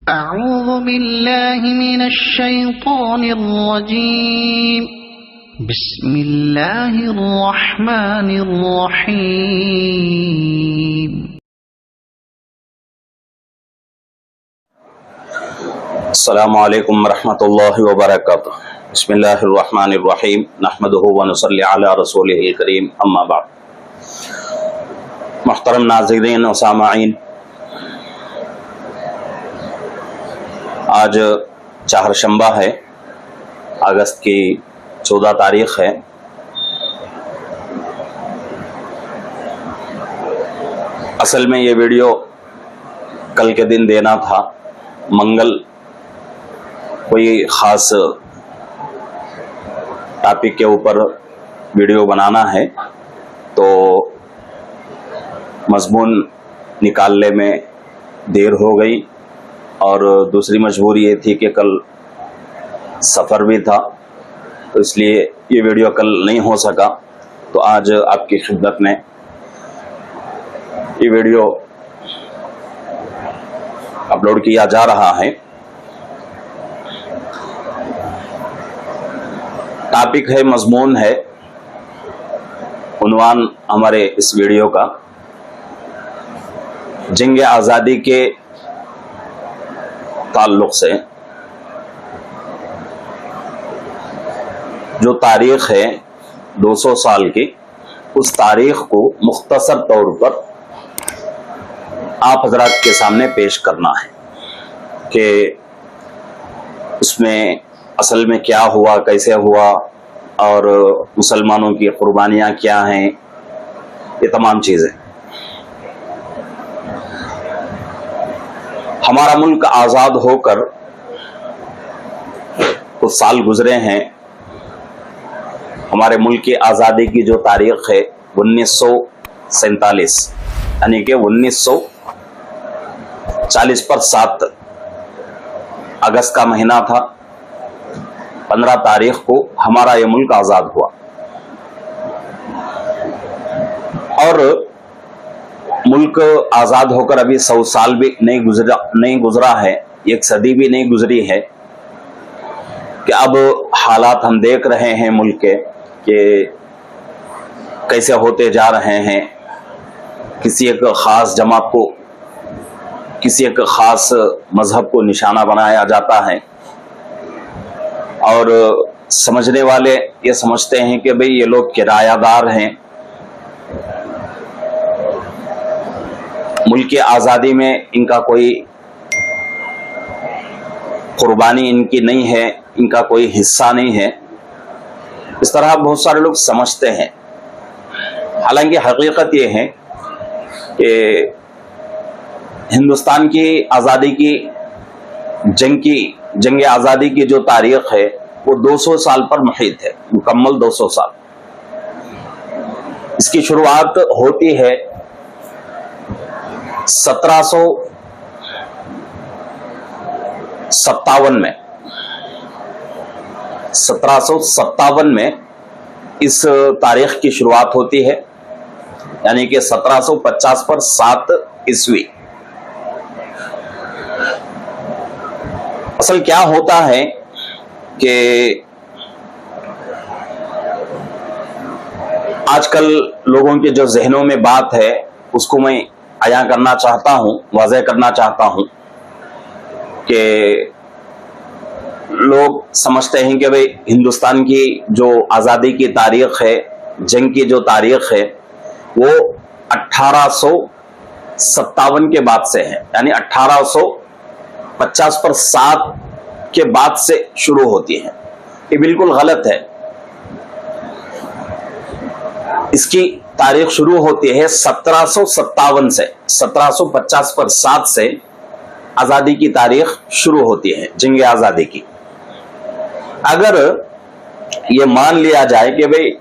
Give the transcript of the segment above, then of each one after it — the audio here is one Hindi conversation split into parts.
अऊज़ु बिल्लाहि मिनश शैतानिर रजीम। बिस्मिल्लाहिर रहमानिर रहीम। अस्सलामु अलैकुम वरहमतुल्लाहि वबरकातुहू। बिस्मिल्लाहिर रहमानिर रहीम। नहमदुहु व नुसल्ली अला रसूलिहिल करीम। अम्मा बाद। मुहतरम नाज़रीन व सामाईन, आज चाहरशंबा है, अगस्त की 14 तारीख है। असल में ये वीडियो कल के दिन देना था, मंगल कोई ख़ास टॉपिक के ऊपर वीडियो बनाना है, तो मज़मून निकालने में देर हो गई और दूसरी मजबूरी ये थी कि कल सफ़र भी था, तो इसलिए ये वीडियो कल नहीं हो सका। तो आज आपकी खिदमत में ये वीडियो अपलोड किया जा रहा है। टॉपिक है, मजमून है, उन्वान हमारे इस वीडियो का जंग आज़ादी के ताल्लुक़ से जो तारीख़ है 200 साल की, उस तारीख़ को मुख्तसर तौर पर आप हज़रात के सामने पेश करना है कि उसमें असल में क्या हुआ, कैसे हुआ और मुसलमानों की कुर्बानियाँ क्या हैं, ये तमाम चीज़ें। हमारा मुल्क आज़ाद होकर कुछ साल गुजरे हैं। हमारे मुल्क की आज़ादी की जो तारीख़ है 1947, यानी कि 1940 पर 7 अगस्त का महीना था। 15 तारीख को हमारा ये मुल्क आज़ाद हुआ और मुल्क आज़ाद होकर अभी 100 साल भी नहीं गुजरा है, 1 सदी भी नहीं गुजरी है कि अब हालात हम देख रहे हैं मुल्क के कि कैसे होते जा रहे हैं। किसी एक ख़ास जमात को, किसी एक ख़ास मज़हब को निशाना बनाया जाता है और समझने वाले ये समझते हैं कि भाई ये लोग किरायादार हैं, मुल्क की आज़ादी में इनका कोई कुर्बानी इनकी नहीं है, इनका कोई हिस्सा नहीं है। इस तरह बहुत सारे लोग समझते हैं। हालांकि हकीकत ये है कि हिंदुस्तान की आज़ादी की जंग आज़ादी की जो तारीख़ है वो 200 साल पर मुहित है, मुकम्मल 200 साल। इसकी शुरुआत होती है 1757 में। 1757 में इस तारीख की शुरुआत होती है, यानी कि 1750 पर 7 ईस्वी। असल क्या होता है कि आजकल लोगों के जो जहनों में बात है उसको मैं अया करना चाहता हूं, वाज़ेह करना चाहता हूं कि लोग समझते हैं कि भाई हिंदुस्तान की जो आज़ादी की तारीख है, जंग की जो तारीख है, वो 1857 के बाद से है, यानी 1850 पर 7 के बाद से शुरू होती है। ये बिल्कुल गलत है। इसकी तारीख शुरू होती है 1757 से। 1750 पर 7 से आज़ादी की तारीख शुरू होती है, जंग आज़ादी की। अगर ये मान लिया जाए कि भाई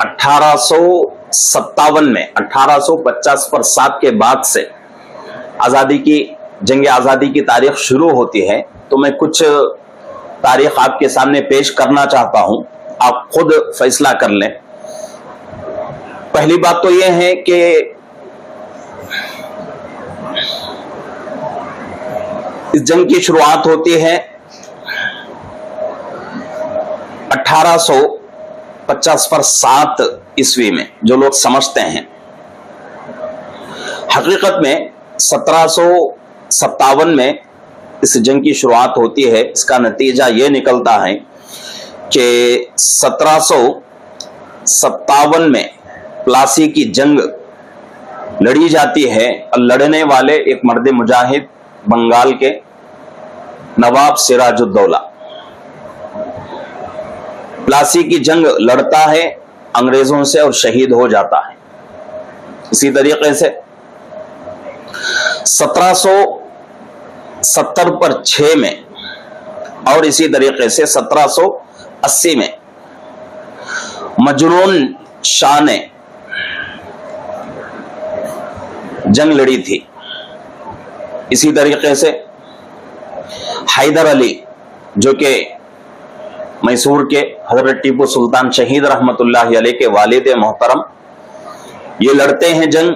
1857 में 1850 पर 7 के बाद से आज़ादी की जंग आज़ादी की तारीख शुरू होती है, तो मैं कुछ तारीख आपके सामने पेश करना चाहता हूं, आप खुद फैसला कर लें। पहली बात तो यह है कि इस जंग की शुरुआत होती है 1850 पर 7 ईस्वी में, जो लोग समझते हैं। हकीकत में 1757 में इस जंग की शुरुआत होती है। इसका नतीजा यह निकलता है कि 1757 में प्लासी की जंग लड़ी जाती है और लड़ने वाले एक मर्द मुजाहिद बंगाल के नवाब सिराजुद्दौला प्लासी की जंग लड़ता है अंग्रेजों से और शहीद हो जाता है। इसी तरीके से 1770 पर 6 में और इसी तरीके से 1780 में मजरून शाह ने जंग लड़ी थी। इसी तरीके से हैदर अली, जो कि मैसूर के हजरत टीपू सुल्तान शहीद रहमतुल्लाह अलैह के वालिद मोहतरम, ये लड़ते हैं जंग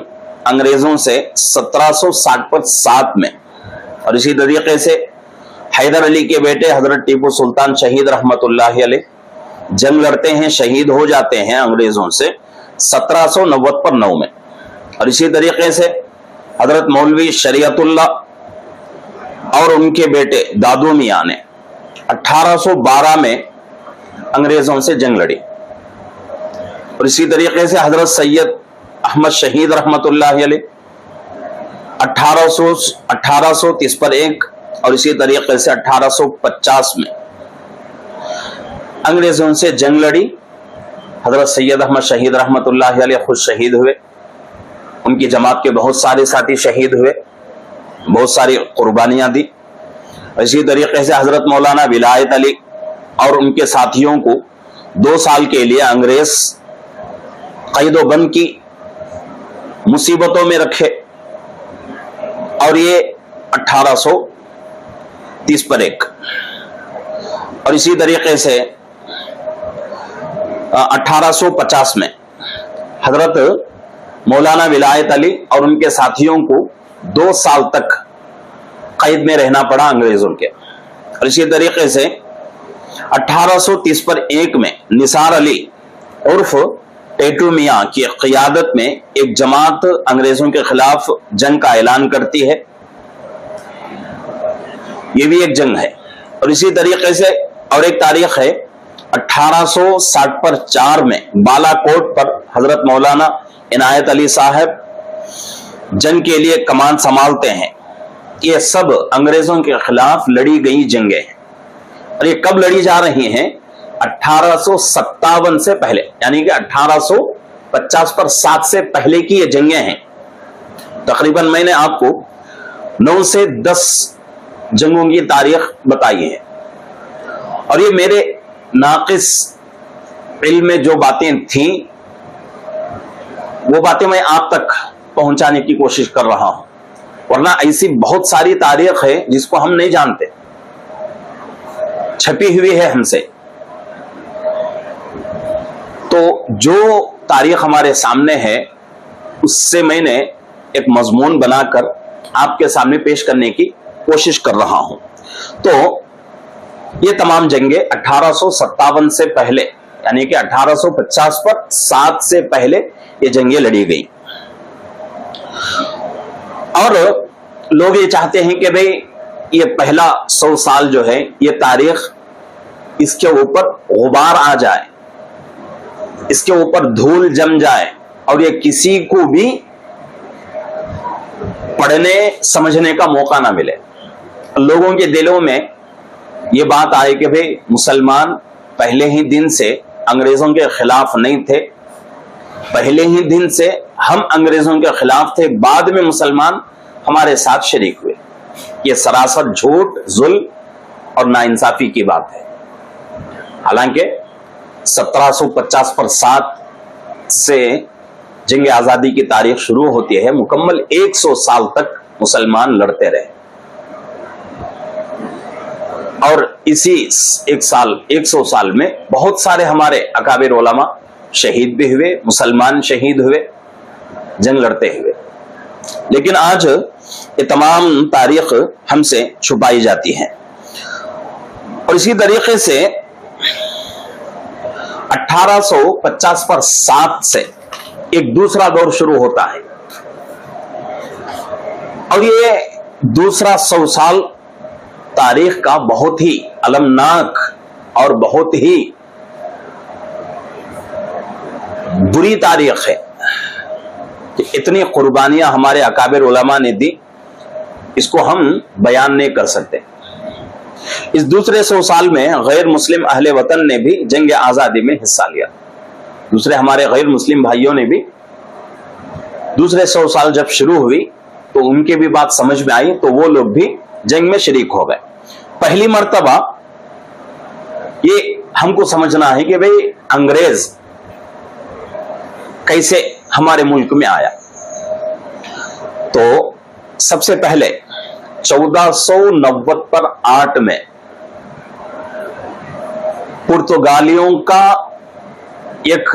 अंग्रेजों से 1760 पर 7 में। और इसी तरीके से हैदर अली के बेटे हजरत टीपू सुल्तान शहीद रहमतुल्लाह अलैह जंग लड़ते हैं, शहीद हो जाते हैं अंग्रेजों से 1790 पर 9 में। और इसी तरीके से हजरत मौलवी शरीयतुल्लाह और उनके बेटे दादू मियां ने 1812 में अंग्रेजों से जंग लड़ी। और इसी तरीके से हजरत सैयद अहमद शहीद रहमतुल्लाह अलैह 1830 पर 1 और इसी तरीके से 1850 में अंग्रेजों से जंग लड़ी। हजरत सैयद अहमद शहीद रहमतुल्लाह अलैह खुद शहीद हुए, उनकी जमात के बहुत सारे साथी शहीद हुए, बहुत सारी कुर्बानियां दी। इसी तरीके से हजरत मौलाना विलायत अली और उनके साथियों को 2 साल के लिए अंग्रेज कैदोबंद की मुसीबतों में रखे और ये 1830 पर 1। और इसी तरीके से 1850 में हजरत मौलाना विलायत अली और उनके साथियों को 2 साल तक कैद में रहना पड़ा अंग्रेजों के। और इसी तरीके से 1830 पर 1 में निसार अली उर्फ टेटू मियां की क़ियादत में एक जमात अंग्रेजों के खिलाफ जंग का ऐलान करती है। यह भी एक जंग है। और इसी तरीके से और एक तारीख है 1860 पर 4 में बालाकोट पर हजरत मौलाना इनायत अली साहब जंग के लिए कमान संभालते हैं। ये सब अंग्रेजों के खिलाफ लड़ी गई जंगें हैं। और ये कब लड़ी जा रही हैं? 1857 से पहले, यानी कि 1850 पर 7 से पहले की ये जंगें हैं। तकरीबन मैंने आपको 9 से 10 जंगों की तारीख बताई है। और ये मेरे नाकिस इल्म में जो बातें थीं वो बातें मैं आप तक पहुंचाने की कोशिश कर रहा हूं, वरना ऐसी बहुत सारी तारीख है जिसको हम नहीं जानते, छपी हुई है हमसे। तो जो तारीख हमारे सामने है उससे मैंने एक मजमून बनाकर आपके सामने पेश करने की कोशिश कर रहा हूं। तो ये तमाम जंगें 1857 से पहले, यानी कि 1850 पर 7 से पहले ये जंगें लड़ी गई। और लोग ये चाहते हैं कि भाई ये पहला 100 साल जो है, ये तारीख, इसके ऊपर गुबार आ जाए, इसके ऊपर धूल जम जाए और ये किसी को भी पढ़ने समझने का मौका ना मिले। लोगों के दिलों में ये बात आए कि भाई मुसलमान पहले ही दिन से अंग्रेजों के खिलाफ नहीं थे, पहले ही दिन से हम अंग्रेजों के खिलाफ थे, बाद में मुसलमान हमारे साथ शरीक हुए। ये सरासर झूठ, जुल्म और नाइंसाफी की बात है। हालांकि 1750 पर 7 से जंग आजादी की तारीख शुरू होती है, मुकम्मल 100 साल तक मुसलमान लड़ते रहे। और इसी 100 साल में बहुत सारे हमारे अकाबिर उलमा शहीद भी हुए, मुसलमान शहीद हुए जंग लड़ते हुए। लेकिन आज ये तमाम तारीख हमसे छुपाई जाती है। और इसी तरीके से 1850 पर 7 से एक दूसरा दौर शुरू होता है और ये दूसरा 100 साल तारीख का बहुत ही अलमनाक और बहुत ही बुरी तारीख है कि इतनी कुर्बानियां हमारे अकाबिर उलमा ने दी, इसको हम बयान नहीं कर सकते। इस दूसरे 100 साल में गैर मुस्लिम अहले वतन ने भी जंग आजादी में हिस्सा लिया। दूसरे हमारे गैर मुस्लिम भाइयों ने भी दूसरे 100 साल जब शुरू हुई तो उनकी भी बात समझ में आई, तो वो लोग भी जंग में शरीक हो गए। पहली मर्तबा ये हमको समझना है कि भाई अंग्रेज कैसे हमारे मुल्क में आया। तो सबसे पहले 1490 पर 8 में पुर्तगालियों का एक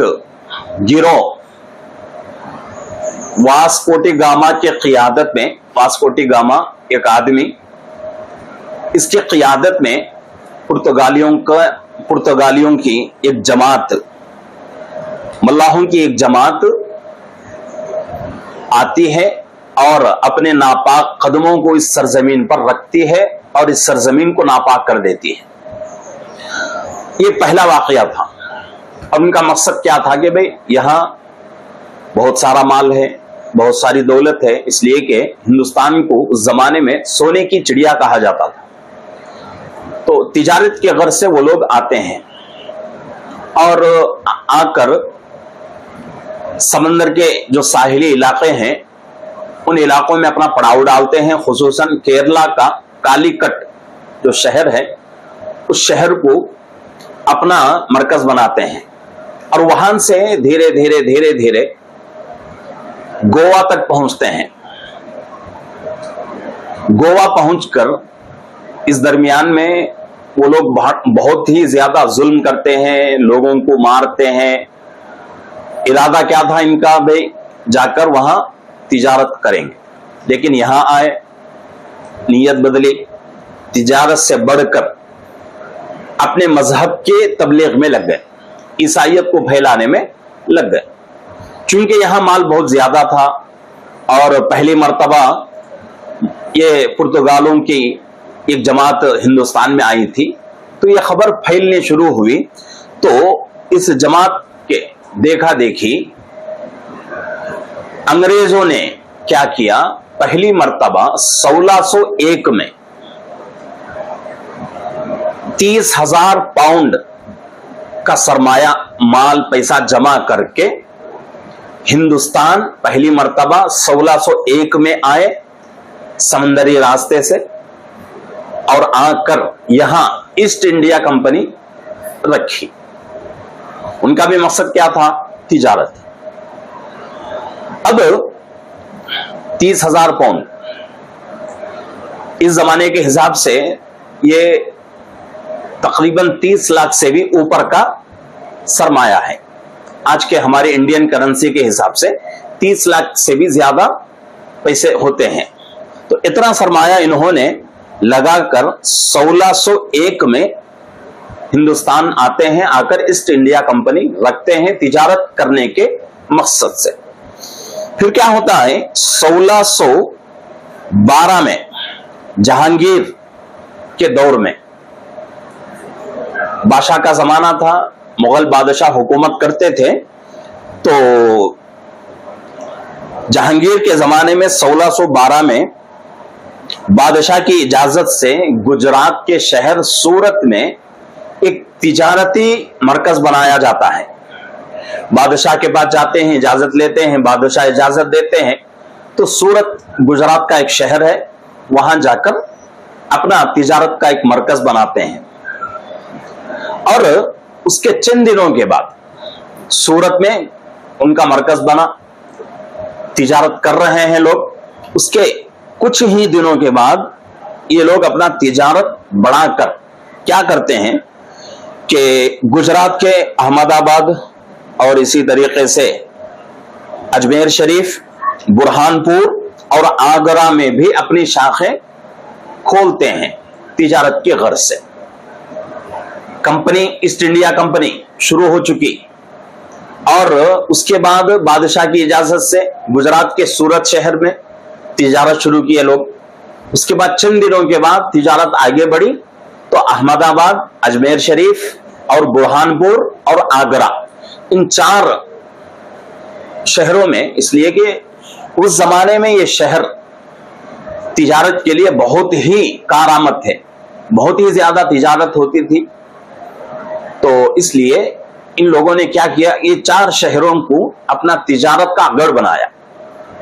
गिरोह वास्को डी गामा के क़ियादत में, वास्को डी गामा एक आदमी, इसके क़ियादत में पुर्तगालियों की एक जमात, मल्लाहों की एक जमात आती है और अपने नापाक कदमों को इस सरजमीन पर रखती है और इस सरजमीन को नापाक कर देती है। ये पहला वाकया था। और उनका मकसद क्या था कि भाई यहां बहुत सारा माल है, बहुत सारी दौलत है, इसलिए कि हिंदुस्तान को उस जमाने में सोने की चिड़िया कहा जाता था। तो तिजारत के गर्ज से वो लोग आते हैं और आकर समंदर के जो साहिली इलाके हैं उन इलाकों में अपना पड़ाव डालते हैं। खुसूसन केरला का कालीकट जो शहर है, उस शहर को अपना मरकज बनाते हैं और वहां से धीरे धीरे धीरे धीरे गोवा तक पहुंचते हैं। गोवा पहुंचकर इस दरमियान में वो लोग बहुत ही ज्यादा जुल्म करते हैं, लोगों को मारते हैं। इरादा क्या था इनका, भाई जाकर वहां तिजारत करेंगे, लेकिन यहां आए, नीयत बदली, तिजारत से बढ़कर अपने मजहब के तबलीग में लग गए, ईसाइयत को फैलाने में लग गए। चूंकि यहां माल बहुत ज्यादा था और पहली मर्तबा ये पुर्तगालों की एक जमात हिंदुस्तान में आई थी, तो यह खबर फैलने शुरू हुई। तो इस जमात के देखा देखी अंग्रेजों ने क्या किया, पहली मर्तबा 1601 में 30,000 पाउंड का सरमाया माल पैसा जमा करके हिंदुस्तान पहली मर्तबा 1601 में आए समंदरी रास्ते से और आकर यहां ईस्ट इंडिया कंपनी रखी। उनका भी मकसद क्या था, तिजारत। अब 30,000 पाउंड इस जमाने के हिसाब से ये तकरीबन 30 लाख से भी ऊपर का सरमाया है। आज के हमारे इंडियन करेंसी के हिसाब से 30 लाख से भी ज्यादा पैसे होते हैं। तो इतना सरमाया इन्होंने लगाकर 1601 में हिंदुस्तान आते हैं, आकर ईस्ट इंडिया कंपनी रखते हैं तिजारत करने के मकसद से। फिर क्या होता है, 1612 में जहांगीर के दौर में, बादशाह का जमाना था, मुगल बादशाह हुकूमत करते थे, तो जहांगीर के जमाने में 1612 में बादशाह की इजाजत से गुजरात के शहर सूरत में एक तिजारती मरकज बनाया जाता है। बादशाह के पास जाते हैं, इजाजत लेते हैं, बादशाह इजाजत देते हैं, तो सूरत गुजरात का एक शहर है, वहां जाकर अपना तिजारत का एक मरकज बनाते हैं। और उसके चंद दिनों के बाद सूरत में उनका मरकज बना, तिजारत कर रहे हैं लोग। उसके कुछ ही दिनों के बाद ये लोग अपना तिजारत बढ़ाकर क्या करते हैं कि गुजरात के अहमदाबाद और इसी तरीके से अजमेर शरीफ, बुरहानपुर और आगरा में भी अपनी शाखें खोलते हैं तिजारत के गर्ज से। कंपनी ईस्ट इंडिया कंपनी शुरू हो चुकी और उसके बाद बादशाह की इजाजत से गुजरात के सूरत शहर में तिजारत शुरू की है लोग। उसके बाद चंद दिनों के बाद तिजारत आगे बढ़ी तो अहमदाबाद, अजमेर शरीफ और बुरहानपुर और आगरा, इन 4 शहरों में, इसलिए कि उस जमाने में ये शहर तिजारत के लिए बहुत ही कारआमद थे, बहुत ही ज्यादा तिजारत होती थी। तो इसलिए इन लोगों ने क्या किया, ये 4 शहरों को अपना तिजारत का गढ़ बनाया,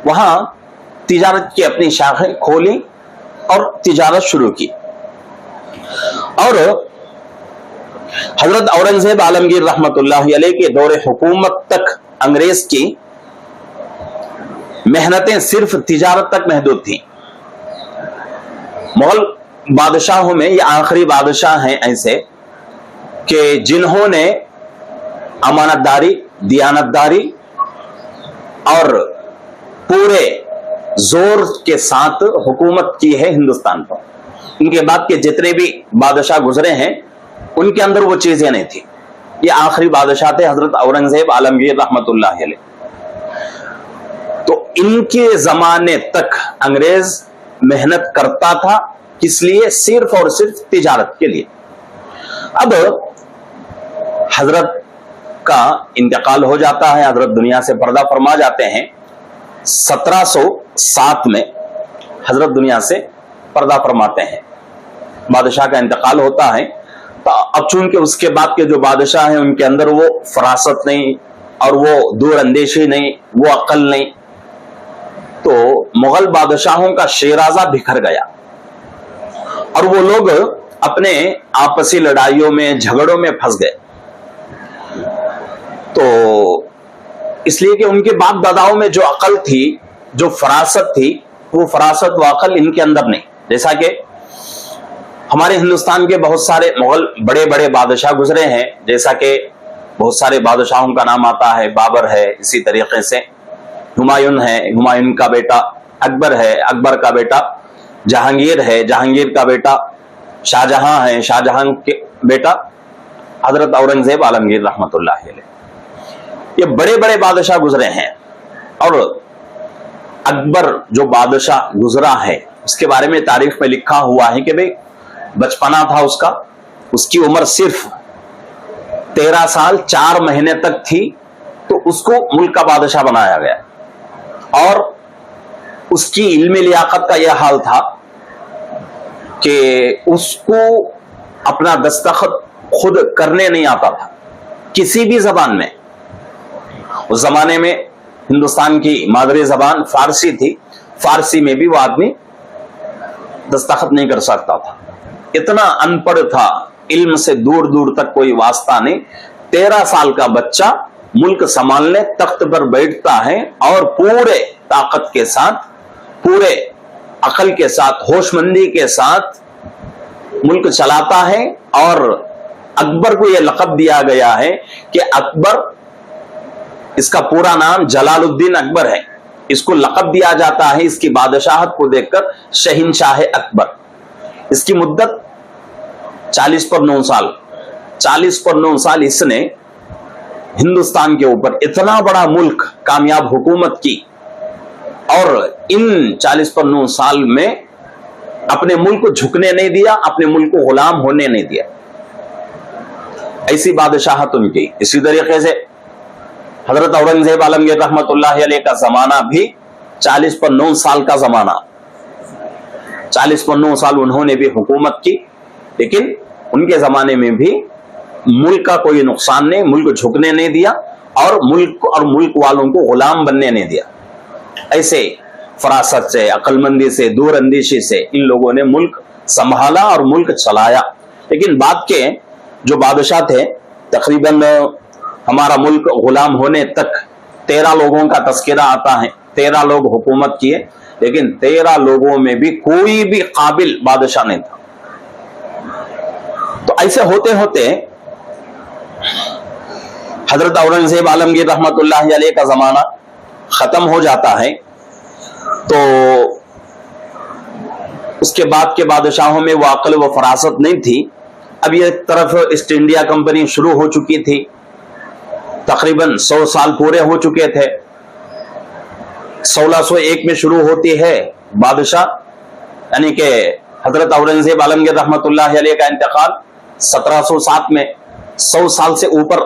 वहां तिजारत की अपनी शाखें खोली और तिजारत शुरू की। और हजरत औरंगजेब आलमगीर रहमतुल्लाह अलैह के दौरे हुकूमत तक अंग्रेज की मेहनतें सिर्फ तिजारत तक महदूद थी। मुगल बादशाहों में ये आखिरी बादशाह हैं ऐसे कि जिन्होंने अमानतदारी, दियानतदारी और पूरे जोर के साथ हुकूमत की है हिंदुस्तान पर। इनके बाद के जितने भी बादशाह गुजरे हैं उनके अंदर वो चीजें नहीं थी। ये आखिरी बादशाह थे हजरत औरंगजेब आलमगीर रहमतुल्लाह अलैह। तो इनके जमाने तक अंग्रेज मेहनत करता था, किस लिए? सिर्फ और सिर्फ तिजारत के लिए। अब हजरत का इंतकाल हो जाता है, हजरत दुनिया से पर्दा फरमा जाते हैं। 1707 में हजरत दुनिया से पर्दा फरमाते हैं, बादशाह का इंतकाल होता है। तो अब चूंकि उसके बाद के जो बादशाह हैं उनके अंदर वो फरासत नहीं और वो दूर अंदेशी नहीं, वो अक्ल नहीं, तो मुगल बादशाहों का शेराजा बिखर गया और वो लोग अपने आपसी लड़ाइयों में, झगड़ों में फंस गए। तो इसलिए कि उनके बाप दादाओं में जो अकल थी, जो फरासत थी, वो फरासत व अकल इनके अंदर नहीं। जैसा कि हमारे हिंदुस्तान के बहुत सारे मुगल बड़े बड़े बादशाह गुजरे हैं, जैसा कि बहुत सारे बादशाहों का नाम आता है, बाबर है, इसी तरीके से हुमायूं है, हुमायूं का बेटा अकबर है, अकबर का बेटा जहांगीर है, जहांगीर का बेटा शाहजहां है, शाहजहां के बेटा हजरत औरंगजेब आलमगीर रहमतुल्लाह अलैह। ये बड़े बड़े बादशाह गुजरे हैं। और अकबर जो बादशाह गुजरा है उसके बारे में तारीख में लिखा हुआ है कि भाई बचपना था उसका, उसकी उम्र सिर्फ 13 साल 4 महीने तक थी, तो उसको मुल्क का बादशाह बनाया गया। और उसकी इल्मी लियाकत का यह हाल था कि उसको अपना दस्तखत खुद करने नहीं आता था किसी भी जबान में। उस जमाने में हिंदुस्तान की मादरी जबान फारसी थी, फारसी में भी वो आदमी दस्तखत नहीं कर सकता था, इतना अनपढ़ था, इल्म से दूर दूर तक कोई वास्ता नहीं। 13 साल का बच्चा मुल्क संभालने तख्त पर बैठता है और पूरे ताकत के साथ, पूरे अकल के साथ, होशमंदी के साथ मुल्क चलाता है। और अकबर को यह लक़ब दिया गया है कि अकबर, इसका पूरा नाम जलालुद्दीन अकबर है, इसको लक़ब दिया जाता है इसकी बादशाहत को देखकर शहंशाह अकबर। इसकी मुद्दत 40 पर 9 साल, 40 पर 9 साल इसने हिंदुस्तान के ऊपर इतना बड़ा मुल्क कामयाब हुकूमत की और इन 40 पर 9 साल में अपने मुल्क को झुकने नहीं दिया, अपने मुल्क को गुलाम होने नहीं दिया। ऐसी बादशाहत उनकी। इसी तरीके से हजरत औरंगजेब आलमगीर रहमतुल्लाह अलैह का जमाना भी 40 पर 9 साल का जमाना, 40 पर 9 साल उन्होंने भी हुकूमत की, लेकिन उनके जमाने में भी मुल्क का कोई नुकसान नहीं, मुल्क झुकने नहीं दिया और मुल्क वालों को गुलाम बनने नहीं दिया। ऐसे फरासत से, अक्लमंदी से, दूर अंदेशी से इन लोगों ने मुल्क संभाला और मुल्क चलाया। लेकिन बाद के जो बादशाह थे, तकरीबन हमारा मुल्क गुलाम होने तक 13 लोगों का तस्करा आता है, 13 लोग हुकूमत किए, लेकिन 13 लोगों में भी कोई भी काबिल बादशाह नहीं था। तो ऐसे होते होते हजरत औरंगजेब आलमगीर रहमतुल्लाह अलैह का जमाना खत्म हो जाता है तो उसके बाद के बादशाहों में वो अक्ल व फरासत नहीं थी। अब ये तरफ ईस्ट इंडिया कंपनी शुरू हो चुकी थी, तकरीबन 100 साल पूरे हो चुके थे। 1601 में शुरू होती है बादशाह, यानी कि हजरत औरंगजेब आलमगीर रहमतुल्लाह अलैह का इंतकाल 1707 में, 100 साल से ऊपर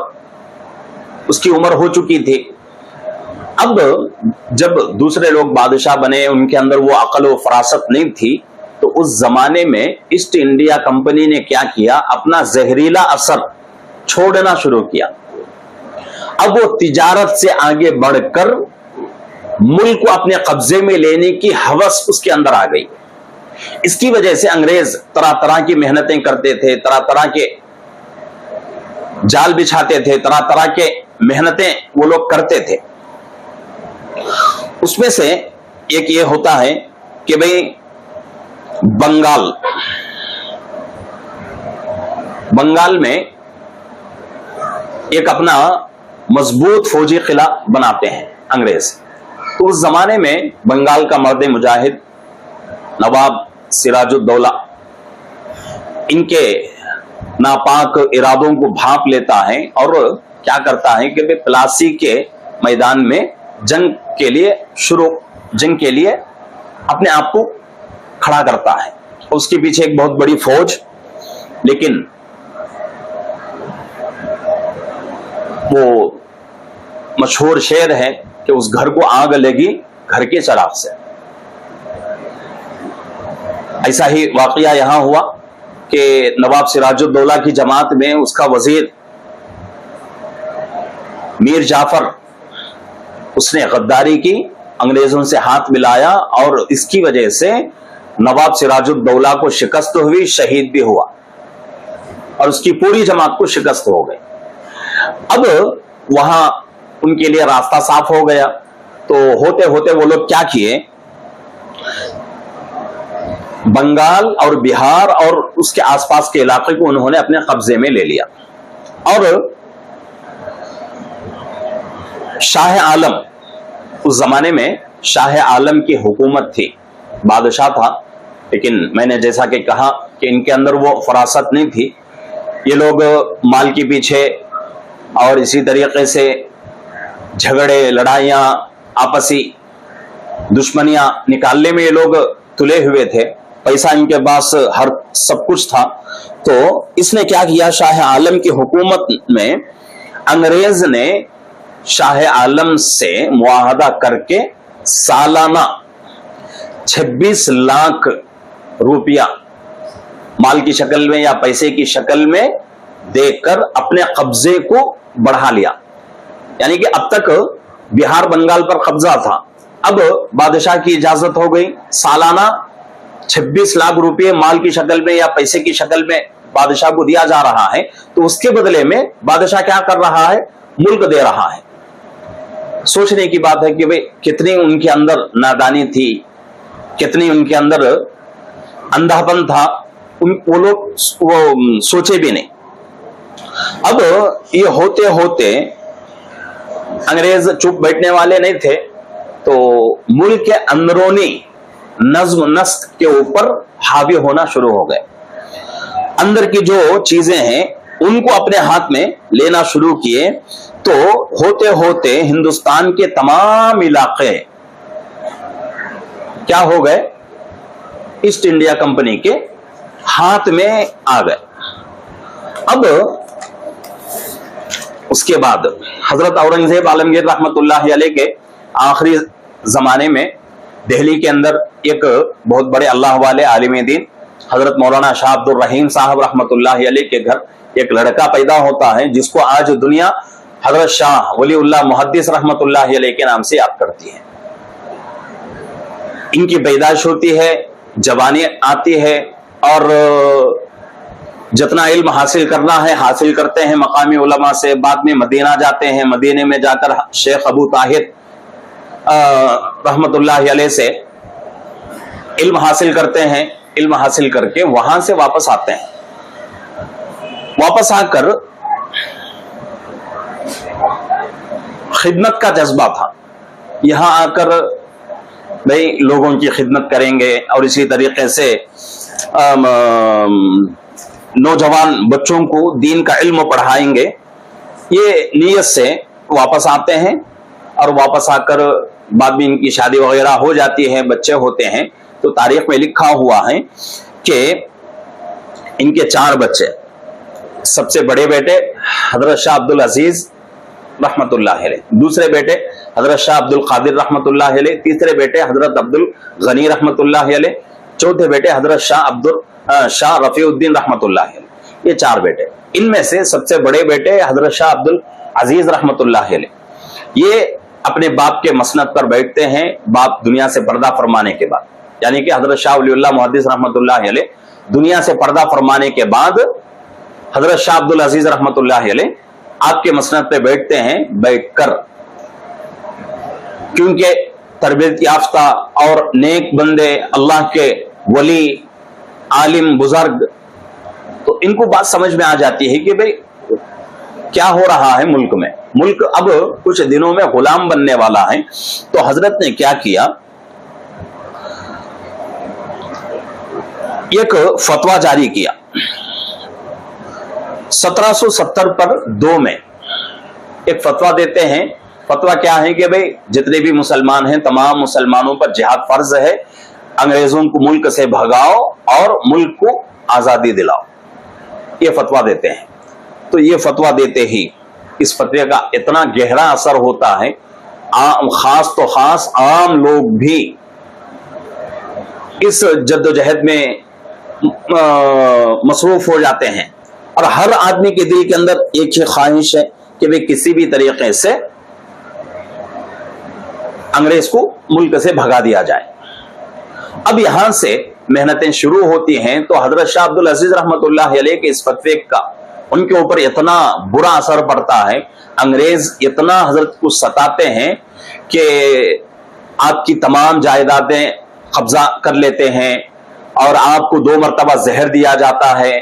उसकी उम्र हो चुकी थी। अब जब दूसरे लोग बादशाह बने, उनके अंदर वो अकल व फरासत नहीं थी, तो उस जमाने में ईस्ट इंडिया कंपनी ने क्या किया, अपना जहरीला असर छोड़ना शुरू किया। अब वो तिजारत से आगे बढ़कर मुल्क को अपने कब्जे में लेने की हवस उसके अंदर आ गई। इसकी वजह से अंग्रेज तरह तरह की मेहनतें करते थे, तरह तरह के जाल बिछाते थे, तरह तरह के मेहनतें वो लोग करते थे। उसमें से एक ये होता है कि भाई बंगाल में एक अपना मजबूत फौजी किला बनाते हैं अंग्रेज। तो उस जमाने में बंगाल का मर्द मुजाहिद नवाब सिराजुद्दौला इनके नापाक इरादों को भांप लेता है और क्या करता है कि वे प्लासी के मैदान में जंग के लिए अपने आप को खड़ा करता है। उसके पीछे एक बहुत बड़ी फौज, लेकिन वो मशहूर शेर है कि उस घर को आग लगी घर के चिराग से। ऐसा ही वाकया यहां हुआ कि नवाब सिराजुद्दौला की जमात में उसका वजीर मीर जाफर, उसने गद्दारी की, अंग्रेजों से हाथ मिलाया और इसकी वजह से नवाब सिराजुद्दौला को शिकस्त हुई, शहीद भी हुआ और उसकी पूरी जमात को शिकस्त हो गई। अब वहां उनके लिए रास्ता साफ हो गया। तो होते होते वो लोग क्या किए, बंगाल और बिहार और उसके आसपास के इलाके को उन्होंने अपने कब्जे में ले लिया। और शाह आलम, उस जमाने में शाह आलम की हुकूमत थी, बादशाह था, लेकिन मैंने जैसा कि कहा कि इनके अंदर वो फरासत नहीं थी। ये लोग माल के पीछे और इसी तरीके से झगड़े, लड़ाइयां, आपसी दुश्मनियां निकालने में ये लोग तुले हुए थे। पैसा इनके पास हर सब कुछ था। तो इसने क्या किया, शाह आलम की हुकूमत में अंग्रेज ने शाह आलम से मुआहदा करके सालाना 26 लाख रुपया माल की शक्ल में या पैसे की शक्ल में देकर अपने कब्जे को बढ़ा लिया। यानी कि अब तक बिहार बंगाल पर कब्जा था, अब बादशाह की इजाजत हो गई, सालाना 26 लाख रुपए माल की शक्ल में या पैसे की शक्ल में बादशाह को दिया जा रहा है। तो उसके बदले में बादशाह क्या कर रहा है, मुल्क दे रहा है। सोचने की बात है कि भाई कितनी उनके अंदर नादानी थी, कितनी उनके अंदर अंधापन था, वो लोग वो सोचे भी नहीं। अब ये होते होते अंग्रेज चुप बैठने वाले नहीं थे, तो मुल्क के अंदरूनी नज्म नस्क के ऊपर हावी होना शुरू हो गए। अंदर की जो चीजें हैं उनको अपने हाथ में लेना शुरू किए। तो होते होते हिंदुस्तान के तमाम इलाके क्या हो गए, ईस्ट इंडिया कंपनी के हाथ में आ गए। अब उसके बाद हजरत औरंगजेब आलमगीर रहमतुल्लाह अलैह के आखिरी जमाने में दिल्ली के अंदर एक बहुत बड़े अल्लाह वाले आलिम दीन हजरत मौलाना शाह अब्दुल रहीम साहब रहमतुल्लाह अलैह के घर एक लड़का पैदा होता है, जिसको आज दुनिया हजरत शाह वलीउल्लाह मुहद्दिस रहमतुल्लाह अलैह के नाम से याद करती है। इनकी पैदाइश होती है, जवानी आती है और जितना इल्म हासिल करना है हासिल करते हैं मकामी उलमा से। बाद में मदीना जाते हैं, मदीने में जाकर शेख अबू ताहिर रहमतुल्लाह अलैह से इल्म हासिल करते हैं। इल्म हासिल करके वहां से वापस आते हैं। वापस आकर खिदमत का जज्बा था। यहां आकर भाई लोगों की खिदमत करेंगे और इसी तरीके से नौजवान बच्चों को दीन का इल्म पढ़ाएंगे, ये नीयत से वापस आते हैं और वापस आकर बाद में इनकी शादी वगैरह हो जाती है, बच्चे होते हैं। तो तारीख में लिखा हुआ है कि इनके 4 बच्चे, सबसे बड़े बेटे हजरत शाह अब्दुल अजीज रहमतुल्लाह अलैह, दूसरे बेटे हजरत शाह अब्दुल कादिर रहमतुल्लाह अलैह, तीसरे बेटे हजरत अब्दुल गनी रहमतुल्लाह अलैह, चौथे बेटे हजरत शाह रफीउद्दीन रहमतुल्लाह अलैह। ये 4 बेटे, इनमें से सबसे बड़े बेटे हजरत शाह अब्दुल अजीज रहमतुल्लाह अलैह, ये अपने बाप के मसनद पर बैठते हैं बाप दुनिया से पर्दा फरमाने के बाद, यानी कि हजरत शाह वलीउल्लाह मुहद्दिस रहमतुल्लाह अलैह दुनिया से पर्दा फरमाने के बाद हजरत शाह अब्दुल अजीज रहमतुल्लाह अलैह आपके मसनद पे बैठते हैं। बैठकर क्योंकि तरबियत याफ्ता और नेक बंदे, अल्लाह के वली, आलिम, बुजुर्ग, तो इनको बात समझ में आ जाती है कि भाई क्या हो रहा है मुल्क में, मुल्क अब कुछ दिनों में गुलाम बनने वाला है। तो हजरत ने क्या किया, एक फतवा जारी किया 1770 पर 2 में एक फतवा देते हैं। फतवा क्या है कि भाई जितने भी मुसलमान हैं तमाम मुसलमानों पर जिहाद फर्ज है, अंग्रेजों को मुल्क से भगाओ और मुल्क को आजादी दिलाओ, ये फतवा देते हैं। तो ये फतवा देते ही इस फतवे का इतना गहरा असर होता है, खास तो खास आम लोग भी इस जद्दोजहद में मसरूफ हो जाते हैं और हर आदमी के दिल के अंदर एक ही ख्वाहिश है कि वे किसी भी तरीके से अंग्रेज को मुल्क से भगा दिया जाए। अब यहां से मेहनतें शुरू होती हैं। तो हजरत शाह अब्दुल अजीज रहमतुल्लाह अलैह के इस फतवे का उनके ऊपर इतना बुरा असर पड़ता है, अंग्रेज इतना हजरत को सताते हैं कि आपकी तमाम जायदादें कब्जा कर लेते हैं और आपको 2 मरतबा जहर दिया जाता है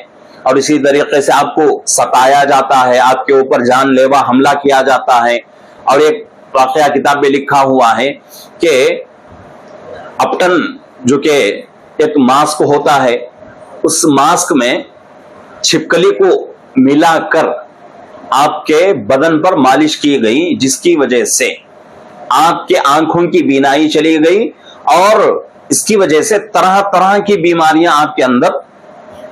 और इसी तरीके से आपको सताया जाता है, आपके ऊपर जानलेवा हमला किया जाता है। और एक वाकया किताब में लिखा हुआ है कि अपटन जो कि एक मास्क होता है, उस मास्क में छिपकली को मिलाकर आपके बदन पर मालिश की गई, जिसकी वजह से आपके आंखों की बीनाई चली गई और इसकी वजह से तरह तरह की बीमारियां आपके अंदर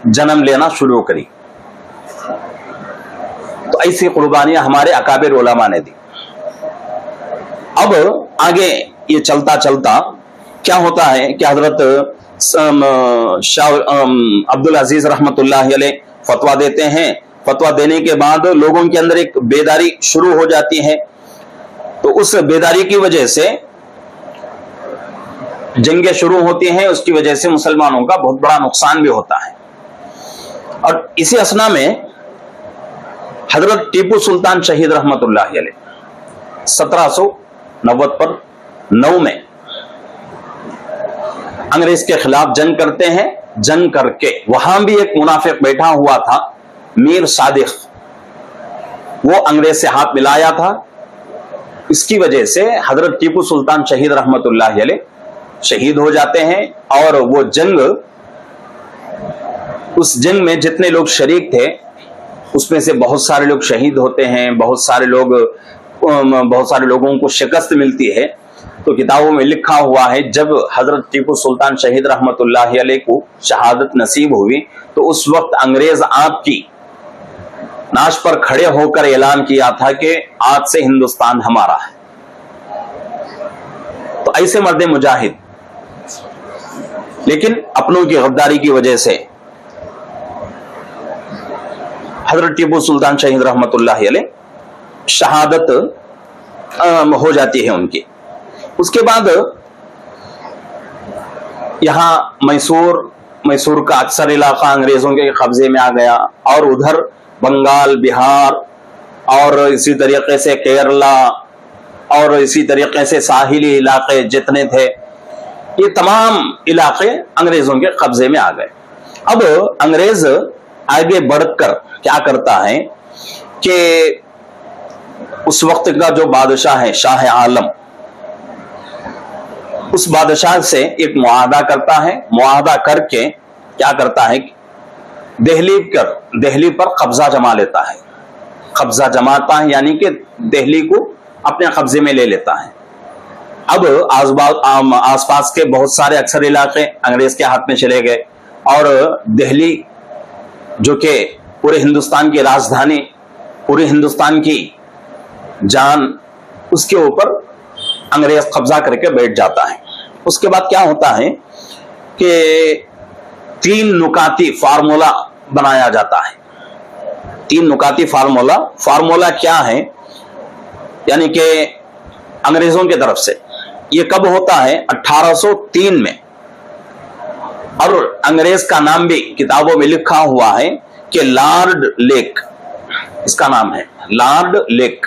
जन्म लेना शुरू करी। तो ऐसी कुर्बानियां हमारे अकाबिर उलमा ने दी। अब आगे ये चलता चलता क्या होता है कि हजरत शाह अब्दुल अजीज रहमतुल्लाह अलैह फतवा देते हैं। फतवा देने के बाद लोगों के अंदर एक बेदारी शुरू हो जाती है। तो उस बेदारी की वजह से जंगें शुरू होती हैं, उसकी वजह से मुसलमानों का बहुत बड़ा नुकसान भी होता है। और इसी असना में हजरत टीपू सुल्तान शहीद रहमतुल्लाह अलैह 1790 पर 9 में अंग्रेज के खिलाफ जंग करते हैं। जंग करके वहां भी एक मुनाफिक बैठा हुआ था, मीर सादिक, वो अंग्रेज से हाथ मिलाया था। इसकी वजह से हजरत टीपू सुल्तान शहीद रहमतुल्लाह अलैह शहीद हो जाते हैं। और वो जंग, उस जंग में जितने लोग शरीक थे उसमें से बहुत सारे लोग शहीद होते हैं, बहुत सारे लोगों को शिकस्त मिलती है। तो किताबों में लिखा हुआ है जब हजरत टीपू सुल्तान शहीद रहमतुल्लाह अलैह को शहादत नसीब हुई तो उस वक्त अंग्रेज आपकी नाश पर खड़े होकर ऐलान किया था कि आज से हिंदुस्तान हमारा है। तो ऐसे मर्द मुजाहिद, लेकिन अपनों की गद्दारी की वजह से हजरत टीपू सुल्तान शहीद रहमतुल्लाह अलैह शहादत हो जाती है उनकी। उसके बाद यहां मैसूर का अक्सर इलाका अंग्रेजों के कब्जे में आ गया और उधर बंगाल, बिहार और इसी तरीके से केरला और इसी तरीके से साहिली इलाके जितने थे, ये तमाम इलाके अंग्रेजों के कब्जे में आ गए। अब अंग्रेज आगे बढ़कर क्या करता है कि उस वक्त का जो बादशाह है शाह आलम, उस बादशाह से एक मुआहदा करता है। मुआहदा करके क्या करता है, दिल्ली पर कब्जा जमा लेता है। कब्जा जमाता है यानी कि दिल्ली को अपने कब्जे में ले लेता है। अब आसपास के बहुत सारे अक्सर इलाके अंग्रेज के हाथ में चले गए और दिल्ली जो कि पूरे हिंदुस्तान की राजधानी, पूरे हिंदुस्तान की जान, उसके ऊपर अंग्रेज कब्जा करके बैठ जाता है। उसके बाद क्या होता है कि 3 नुकाती फार्मूला बनाया जाता है। 3 नुकाती फार्मूला क्या है, यानी कि अंग्रेजों की तरफ से। ये कब होता है, 1803 में। और अंग्रेज का नाम भी किताबों में लिखा हुआ है कि लॉर्ड लेक, इसका नाम है लॉर्ड लेक।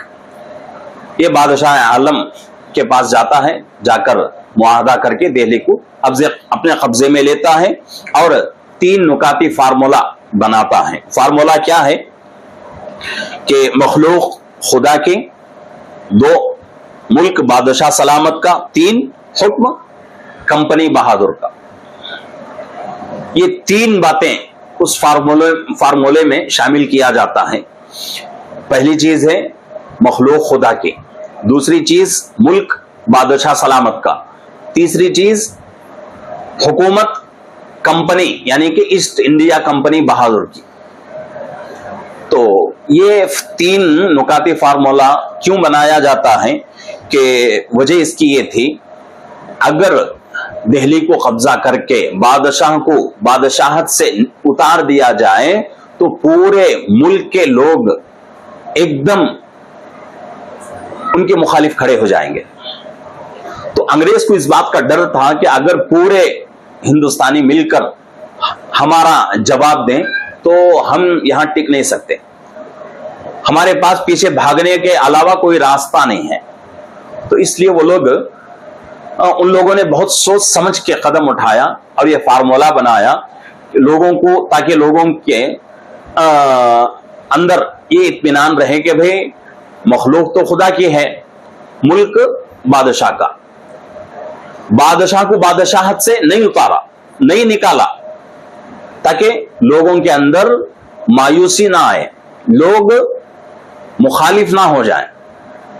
ये बादशाह आलम के पास जाता है, जाकर मुआहदा करके दिल्ली को अपने कब्जे में लेता है और 3 नुकाती फार्मूला बनाता है। फार्मूला क्या है कि मखलूक खुदा के, 2 मुल्क बादशाह सलामत का, 3 हुक्म कंपनी बहादुर का। ये 3 बातें उस फार्मूले में शामिल किया जाता है। पहली चीज है मखलूक खुदा की, दूसरी चीज मुल्क बादशाह सलामत का, तीसरी चीज हुकूमत कंपनी यानी कि ईस्ट इंडिया कंपनी बहादुर की। तो ये 3 नुकाती फार्मूला क्यों बनाया जाता है कि वजह इसकी ये थी, अगर दिल्ली को कब्जा करके बादशाह को बादशाहत से उतार दिया जाए तो पूरे मुल्क के लोग एकदम उनके मुखालिफ खड़े हो जाएंगे। तो अंग्रेज को इस बात का डर था कि अगर पूरे हिंदुस्तानी मिलकर हमारा जवाब दें तो हम यहां टिक नहीं सकते, हमारे पास पीछे भागने के अलावा कोई रास्ता नहीं है। तो इसलिए वो लोग, उन लोगों ने बहुत सोच समझ के कदम उठाया और ये फार्मूला बनाया लोगों को, ताकि लोगों के अंदर ये इत्मीनान रहे कि भाई मखलूक तो खुदा की है, मुल्क बादशाह का, बादशाह को बादशाहत से नहीं उतारा, नहीं निकाला, ताकि लोगों के अंदर मायूसी ना आए, लोग मुखालिफ ना हो जाए।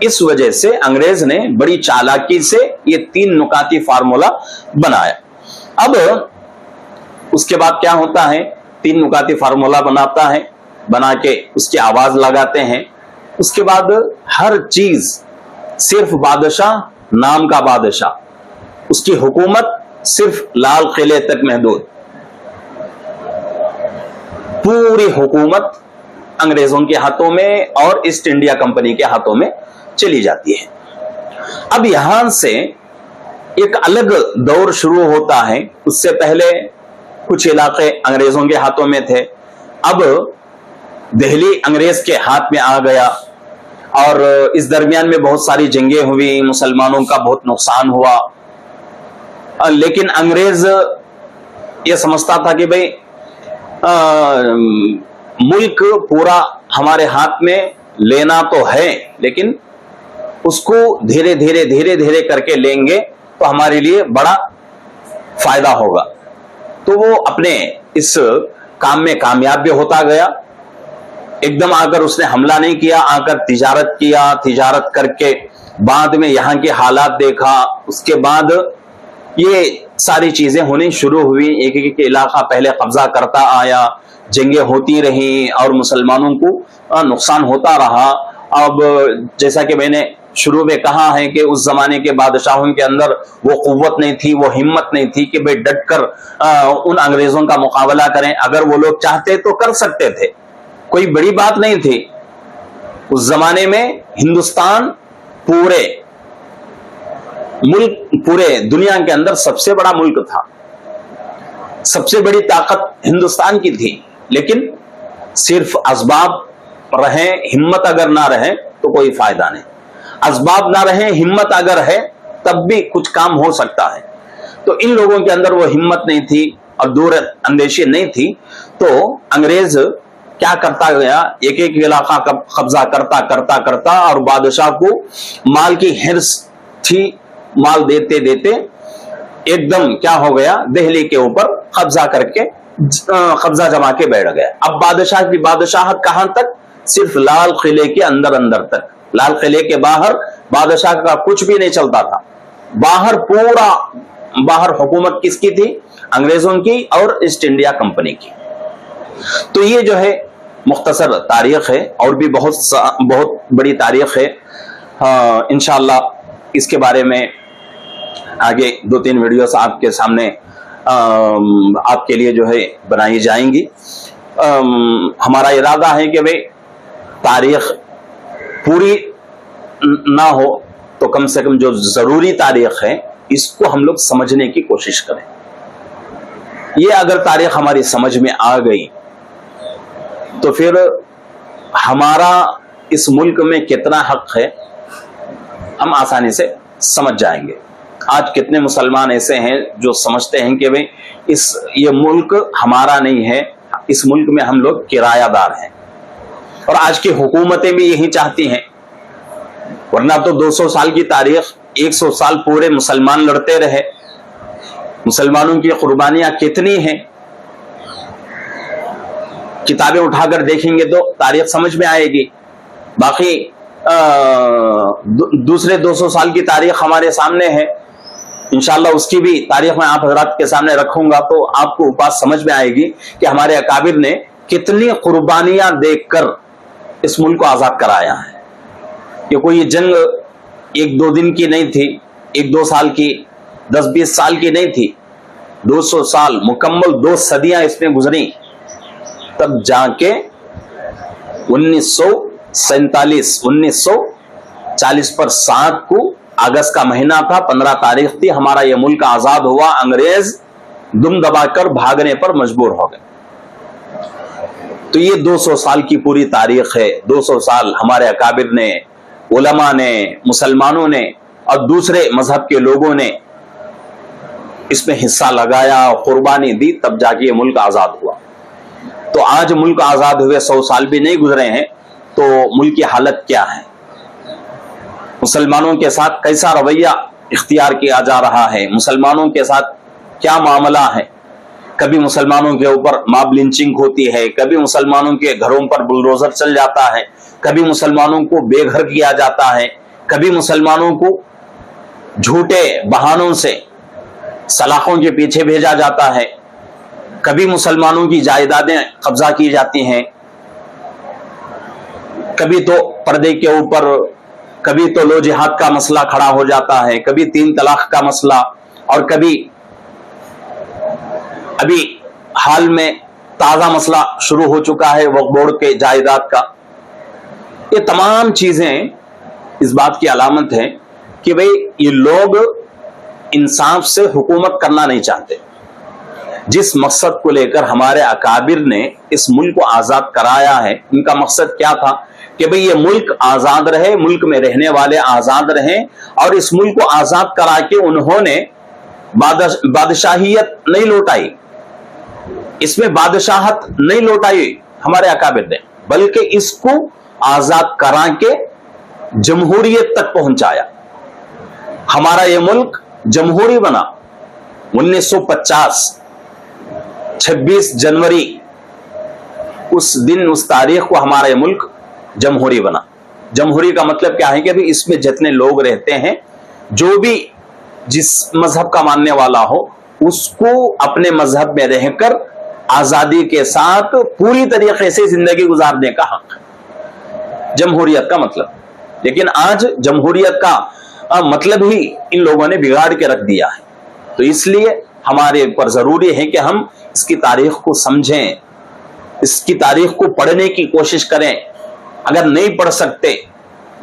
इस वजह से अंग्रेज ने बड़ी चालाकी से ये 3 नुकाती फार्मूला बनाया। अब उसके बाद क्या होता है, 3 नुकाती फार्मूला बनाता है, बना के उसकी आवाज लगाते हैं। उसके बाद हर चीज सिर्फ बादशाह, नाम का बादशाह, उसकी हुकूमत सिर्फ लाल किले तक महदूद, पूरी हुकूमत अंग्रेजों के हाथों में और ईस्ट इंडिया कंपनी के हाथों में चली जाती है। अब यहां से एक अलग दौर शुरू होता है। उससे पहले कुछ इलाके अंग्रेजों के हाथों में थे, अब दिल्ली अंग्रेज के हाथ में आ गया और इस दरमियान में बहुत सारी जंगें हुई, मुसलमानों का बहुत नुकसान हुआ। लेकिन अंग्रेज ये समझता था कि भाई मुल्क पूरा हमारे हाथ में लेना तो है, लेकिन उसको धीरे धीरे करके लेंगे तो हमारे लिए बड़ा फायदा होगा। तो वो अपने इस काम में कामयाब भी होता गया। एकदम आकर उसने हमला नहीं किया, आकर तिजारत किया, तिजारत करके बाद में यहाँ के हालात देखा, उसके बाद ये सारी चीजें होनी शुरू हुई। एक एक इलाका पहले कब्जा करता आया, जंगें होती रही और मुसलमानों को नुकसान होता रहा। अब जैसा कि मैंने शुरू में कहा है कि उस जमाने के बादशाहों के अंदर वो कुव्वत नहीं थी, वो हिम्मत नहीं थी कि भाई डट कर उन अंग्रेजों का मुकाबला करें। अगर वो लोग चाहते तो कर सकते थे, कोई बड़ी बात नहीं थी। उस जमाने में हिंदुस्तान पूरे मुल्क, पूरे दुनिया के अंदर सबसे बड़ा मुल्क था, सबसे बड़ी ताकत हिंदुस्तान की थी। लेकिन सिर्फ असबाब रहे, हिम्मत अगर ना रहे तो कोई फायदा नहीं। असबाब ना रहे, हिम्मत अगर है तब भी कुछ काम हो सकता है। तो इन लोगों के अंदर वो हिम्मत नहीं थी और दूर अंदेशी नहीं थी। तो अंग्रेज क्या करता गया, एक एक इलाका कब्जा करता और बादशाह को माल की हिर्स थी, माल देते देते एकदम क्या हो गया, दिल्ली के ऊपर कब्जा करके कब्जा जमा के बैठ गया। अब बादशाह की बादशाहत कहां तक? सिर्फ लाल किले के अंदर अंदर तक। लाल किले के बाहर बादशाह का कुछ भी नहीं चलता था। बाहर पूरा बाहर हुकूमत किसकी थी? अंग्रेजों की और ईस्ट इंडिया कंपनी की। तो ये जो है मुख्तसर तारीख है, और भी बहुत बड़ी तारीख है। इंशाअल्लाह इसके बारे में आगे 2-3 वीडियोस आपके सामने आपके लिए जो है बनाई जाएंगी। हमारा इरादा है कि भाई तारीख पूरी ना हो तो कम से कम जो जरूरी तारीख है इसको हम लोग समझने की कोशिश करें। ये अगर तारीख हमारी समझ में आ गई तो फिर हमारा इस मुल्क में कितना हक है हम आसानी से समझ जाएंगे। आज कितने मुसलमान ऐसे हैं जो समझते हैं कि भाई ये मुल्क हमारा नहीं है, इस मुल्क में हम लोग किरायादार हैं, और आज की हुकूमतें भी यही चाहती हैं। वरना तो 200 साल की तारीख, 100 साल पूरे मुसलमान लड़ते रहे। मुसलमानों की कुर्बानियां कितनी हैं, किताबें उठाकर देखेंगे तो तारीख समझ में आएगी। बाकी दूसरे 200 साल की तारीख हमारे सामने है, इंशाअल्लाह उसकी भी तारीख मैं आप हजरात के सामने रखूंगा तो आपको बात समझ में आएगी कि हमारे अकाबिर ने कितनी कुर्बानियां देकर इस मुल्क को आजाद कराया है। ये कोई जंग 1-2 दिन की नहीं थी, 1-2 साल की, 10-20 साल की नहीं थी। 200 साल मुकम्मल, 2 सदियां इसमें गुजरी, तब जाके 1940 पर 7 को अगस्त का महीना था, 15 तारीख थी, हमारा यह मुल्क आजाद हुआ। अंग्रेज दुम दबाकर भागने पर मजबूर हो गए। तो ये 200 साल की पूरी तारीख है। 200 साल हमारे अकाबिर ने, उलमा ने, मुसलमानों ने और दूसरे मजहब के लोगों ने इसमें हिस्सा लगाया, कुर्बानी दी, तब जाके ये मुल्क आजाद हुआ। तो आज मुल्क आजाद हुए 100 साल भी नहीं गुजरे हैं तो मुल्क की हालत क्या है, मुसलमानों के साथ कैसा रवैया इख्तियार किया जा रहा है, मुसलमानों के साथ क्या मामला है। कभी मुसलमानों के ऊपर मॉब लिंचिंग होती है, कभी मुसलमानों के घरों पर बुलडोजर चल जाता है, कभी मुसलमानों को बेघर किया जाता है, कभी मुसलमानों को झूठे बहानों से सलाखों के पीछे भेजा जाता है, कभी मुसलमानों की जायदादें कब्जा की जाती हैं, कभी तो पर्दे के ऊपर, कभी तो लो जिहाद का मसला खड़ा हो जाता है, कभी 3 तलाक का मसला, और कभी अभी हाल में ताजा मसला शुरू हो चुका है वक्फ बोर्ड के जायदाद का। ये तमाम चीजें इस बात की अलामत है कि भाई ये लोग इंसाफ से हुकूमत करना नहीं चाहते। जिस मकसद को लेकर हमारे अकाबिर ने इस मुल्क को आजाद कराया है, उनका मकसद क्या था कि भाई ये मुल्क आजाद रहे, मुल्क में रहने वाले आजाद रहें, और इस मुल्क को आजाद करा के उन्होंने बादशाहियत नहीं लौटाई, इसमें बादशाहत नहीं लौटाई हमारे अकाबिर ने, बल्कि इसको आजाद करा के जमहूरियत तक पहुंचाया। हमारा यह मुल्क जमहूरी बना 1950 26 जनवरी, उस दिन, उस तारीख को हमारा यह मुल्क जमहूरी बना। जमहूरी का मतलब क्या है कि भी इसमें जितने लोग रहते हैं, जो भी जिस मजहब का मानने वाला हो, उसको अपने मजहब में रहकर आजादी के साथ पूरी तरीके से जिंदगी गुजारने का हक, जमहूरियत का मतलब। लेकिन आज जमहूरियत का मतलब ही इन लोगों ने बिगाड़ के रख दिया है। तो इसलिए हमारे ऊपर जरूरी है कि हम इसकी तारीख को समझें, इसकी तारीख को पढ़ने की कोशिश करें। अगर नहीं पढ़ सकते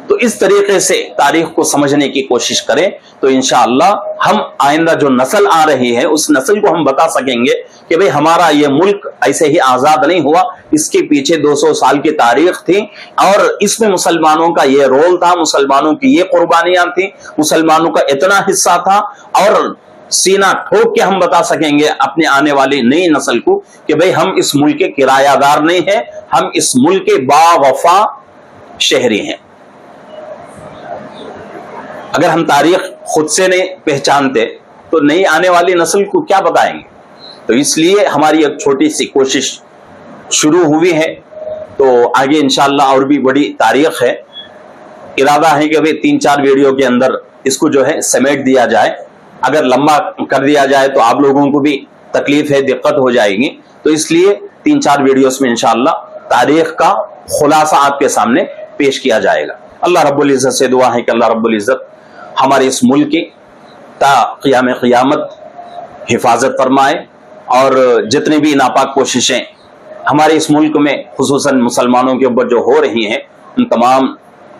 तो इस तरीके से तारीख को समझने की कोशिश करें, तो इंशाअल्लाह हम आइंदा जो नस्ल आ रही है उस नस्ल को हम बता सकेंगे कि भाई हमारा ये मुल्क ऐसे ही आजाद नहीं हुआ, इसके पीछे 200 साल की तारीख थी, और इसमें मुसलमानों का ये रोल था, मुसलमानों की ये कुर्बानियां थी, मुसलमानों का इतना हिस्सा था। और सीना ठोक के हम बता सकेंगे अपने आने वाली नई नस्ल को कि भाई हम इस मुल्क के किरायादार नहीं हैं, हम इस मुल्क के बावफा शहरी हैं। अगर हम तारीख खुद से नहीं पहचानते तो नई आने वाली नस्ल को क्या बताएंगे। तो इसलिए हमारी एक छोटी सी कोशिश शुरू हुई है, तो आगे इंशाअल्लाह और भी बड़ी तारीख है। इरादा है कि अभी 3-4 वीडियो के अंदर इसको जो है समेट दिया जाए। अगर लंबा कर दिया जाए तो आप लोगों को भी तकलीफ है, दिक्कत हो जाएगी। तो इसलिए 3-4 वीडियोस में इंशाअल्लाह तारीख का खुलासा आपके सामने पेश किया जाएगा। अल्लाह रब्बुल इज्जत से दुआ है कि अल्लाह रब्बुल इज्जत हमारे इस मुल्क की ता क़ियाम क़ियामत हिफाजत फरमाए, और जितनी भी नापाक कोशिशें हमारे इस मुल्क में खुसूसन मुसलमानों के ऊपर जो हो रही हैं, उन तमाम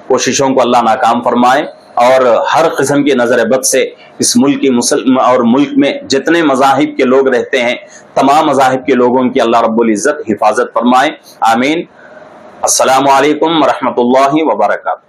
कोशिशों को अल्लाह नाकाम फरमाए, और हर किस्म की नजर बद से इस मुल्क की मुसलमान और मुल्क में जितने मज़ाहिब के लोग रहते हैं, तमाम मज़ाहिब के लोगों की अल्लाह रब्बुल इज्जत हिफाजत फरमाए। आमीन। अस्सलामु अलैकुम व रहमतुल्लाहि व बरकातहू।